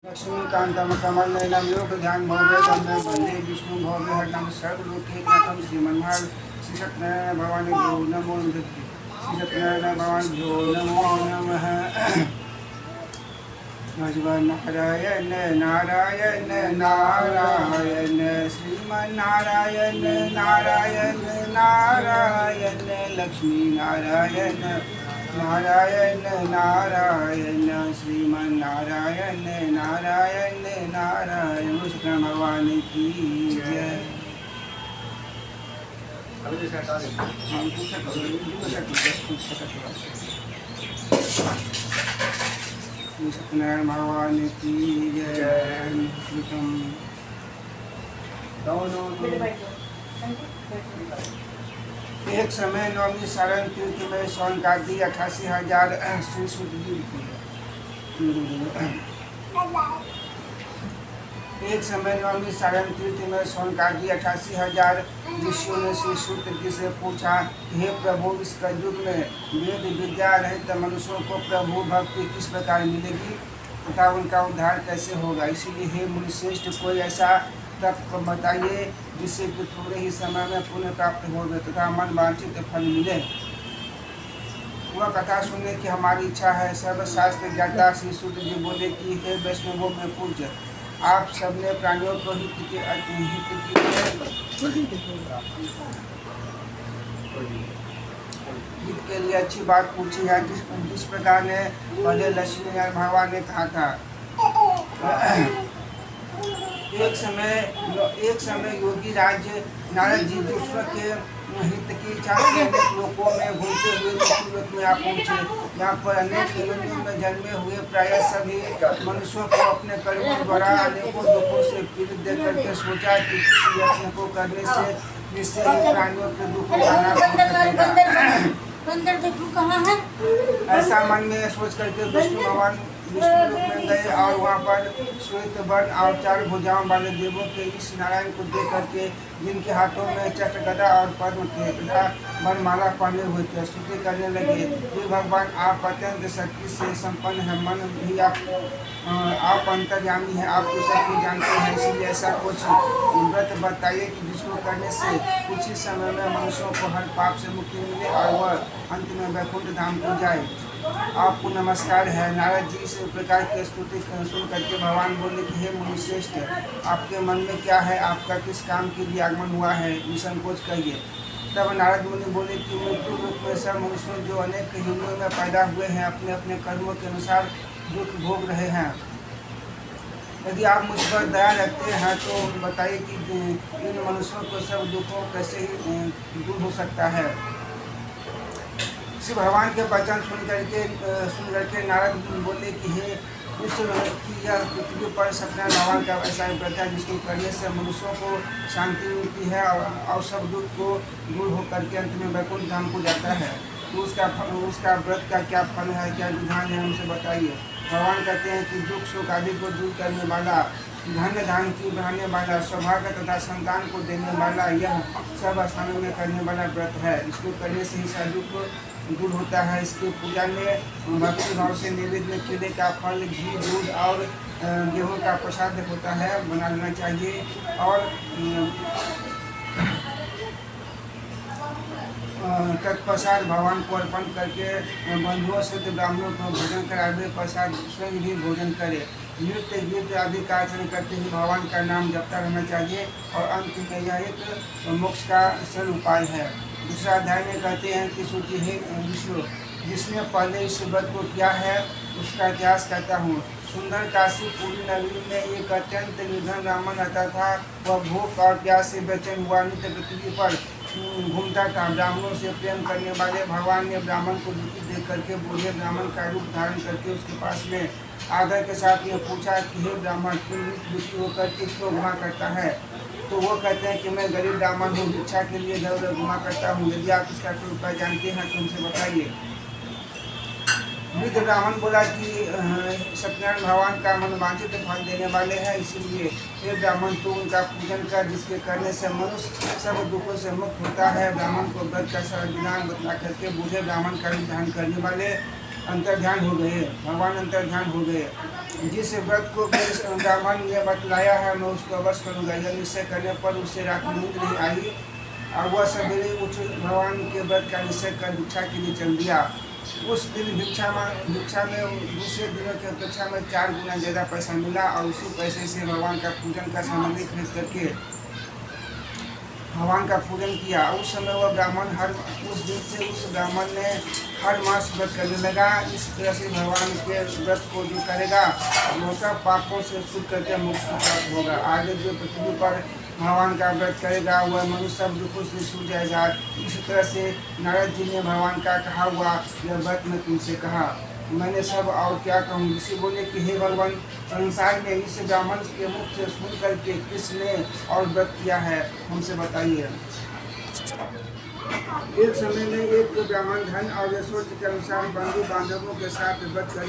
लक्ष्मीकान्तं कमलनयनं योगध्यानभवेदं वन्दे विष्णुभवहरं सर्वलोकैकनाथं श्रीमन्नारायण श्रीसत्यनारायण भगवानेभ्यो नमो नमः। श्रीसत्यनारायण भगवानेभ्यो नमो नमः। नारायण नारायण नारायण श्रीमन्नारायण नारायण नारायण लक्ष्मी नारायण नारायण नारायण श्रीमन्नारायण नारायण नारायण कृष्ण भगवान की जय। सत्यनारायण भगवान की जय। एक समय नवमी शरण तीर्थ में स्वर्ण काटी 88,000 श्री एक समय नवमी सारण तीर्थ में स्वर्ण काटी 88,000 ऋषियों ने श्री सूत जी से पूछा, हे प्रभु, इस कलयुग में वेद विद्या रहित मनुष्यों को प्रभु भक्ति किस प्रकार मिलेगी तथा उनका उद्धार कैसे होगा। इसीलिए हे मुनिश्रेष्ठ, कोई ऐसा तप बताइए जिससे कि थोड़े ही समय में पुण्य प्राप्त हो तथा मन वांछित फल मिले। वह कथा सुनने की हमारी इच्छा है। सर्वशास्त्र ज्ञाता श्री सूत जी बोले कि हे वैष्णवों में पूज्य, आप सबने प्राणियों को हित के लिए अच्छी बात पूछी है। जिस प्रकार ने पहले लक्ष्मी नारायण भगवान ने कहा था। एक समय योगी राज्य नारद जी दूसरों के हित की इच्छा से अनेक लोकों में घूमते हुए लोक में आ पहुँचे। यहाँ पर अनेक योनियों में जन्मे हुए प्राय सभी मनुष्यों को अपने कर्मों द्वारा अनेकों दुखों से पीड़ित देख करके सोचा कि किसी यत्न को करने से जिससे ही प्राणियों के दुख का नाश हो सकेगा। ऐसा मन में सोच करके विष्णु भगवान विष्णु लोक में गए और वहाँ पर श्वेत वर्ण और 4 भुजाओं वाले देवों के इस नारायण को देख करके, जिनके हाथों में चक्र गदा और पद्म थे तथा वनमाला पहने हुए थे, स्तुति करने लगे, हे भगवान, आप अत्यंत शक्ति से संपन्न हैं, मन भी आप अंतर्यामी हैं, आप तो सब कुछ जानते हैं। इसलिए ऐसा कुछ व्रत बताइए कि जिसको करने से कुछ ही समय में मनुष्यों को हर पाप से मुक्ति मिले और वह अंत में वैकुंठ धाम को जाए। आपको नमस्कार है। नारद जी इस प्रकार की स्तुति सुन करके भगवान बोले कि हे मुनिश्रेष्ठ, आपके मन में क्या है, आपका किस काम के लिए आगमन हुआ है, निसंकोच कहिए। तब नारद मुनि बोले कि मृत्यु रूप में सब मनुष्य जो अनेक योनियों में पैदा हुए हैं अपने अपने कर्मों के अनुसार दुख भोग रहे हैं। यदि आप मुझ पर दया रखते हैं तो बताइए कि इन मनुष्यों को सब दुखों कैसे ही दूर हो सकता है। श्री भगवान के वचन सुन करके नारद बोले कि हे उस की यह पृथ्वी पर सत्यनारायण भगवान का ऐसा ही व्रत है जिसको करने से मनुष्यों को शांति मिलती है और सब दुख को दूर हो करके अंत में वैकुंठ धाम को जाता है। तो उसका व्रत का क्या फल है, क्या विधान है, हमसे बताइए। भगवान कहते हैं कि दुख सुख आदि को दूर करने वाला, धन धान की बढ़ाने वाला, सौभाग्य तथा संतान को देने वाला, यह सब स्थानों में करने वाला व्रत है। इसको करने से ही सब दुख दूर होता है। इसकी पूजा में भक्ति भाव से निवेद्य केले का फल, घी, दूध और गेहूं का प्रसाद होता है, बना लेना चाहिए। और तत्पश्चात भगवान को अर्पण करके बंधुओं से ब्राह्मणों को भोजन करावे, पश्चात स्वयं भी भोजन करे। नृत्य गीत आदि का आचरण करते ही भगवान का नाम जपता रहना चाहिए और अंत में यह एक मोक्ष का सरल उपाय है। दूसरा अध्याय में कहते हैं कि सूची है विष्णु, जिसने पहले इस व्रत को किया है उसका इतिहास कहता हूँ। सुंदर काशी पूरी नगरी में एक अत्यंत निर्धन ब्राह्मण रहता था। वह भूख और प्यास से बेचैन हुआ नित्य पृथ्वी पर घूमता था। ब्राह्मणों से प्रेम करने वाले भगवान ने ब्राह्मण को दुखी देख करके बूढ़े ब्राह्मण का रूप धारण करके उसके पास में आदर के साथ ये पूछा कि हे ब्राह्मण, तुम दुखी होकर किसको घुमा करता है। तो वो कहते हैं कि मैं गरीब ब्राह्मण हूँ, भिक्षा के लिए इधर उधर घुमा करता हूँ। यदि आप इसका कोई उपाय जानते हैं तो हमसे बताइए। वृद्ध ब्राह्मण बोला कि सत्यनारायण भगवान का मन वांछित फल देने वाले हैं, इसीलिए हे ब्राह्मण, तू उनका पूजन कर, जिसके करने से मनुष्य सब दुखों से मुक्त होता है। ब्राह्मण को व्रत का सरल विधान बतला करके बूढ़े ब्राह्मण का विधान करने वाले अंतर्ध्यान हो गए, भगवान अंतर्ध्यान हो गए। जिस व्रत को ब्राह्मण ने बतलाया है मैं उसको अवश्य करूँगा। यह निश्चय करने पर उसे रात में नींद नहीं आई और वह सवेरे उठ भगवान के व्रत का निश्चय कर भिक्षा के लिए चल दिया। उस दिन भिक्षा में दूसरे दिनों की अपेक्षा में 4 गुना ज़्यादा पैसा मिला और उसी पैसे से भगवान का पूजन का सामग्री खरीद करके भगवान का पूजन किया। उस समय वह ब्राह्मण उस दिन से उस ब्राह्मण ने हर मास व्रत करने लगा। इस तरह से भगवान के व्रत को जो करेगा वो सब पापों से छूट करके मुक्ति प्राप्त होगा। आगे जो पृथ्वी पर भगवान का व्रत करेगा वह मनुष्य सब दुखों से छूट जाएगा। इस तरह से नारद जी ने भगवान का कहा हुआ यह व्रत मैं तुमसे कहा, मैंने सब और क्या कहूँ। ऋषि बोले कि हे भगवान, संसार में इस ब्राह्मण के मुख से सुन करके किसने और व्रत किया है, हमसे बताइए। एक समय में एक ब्राह्मण धन और ऐश्वर्य के अनुसार बंधु बांधवों के साथ व्रत करे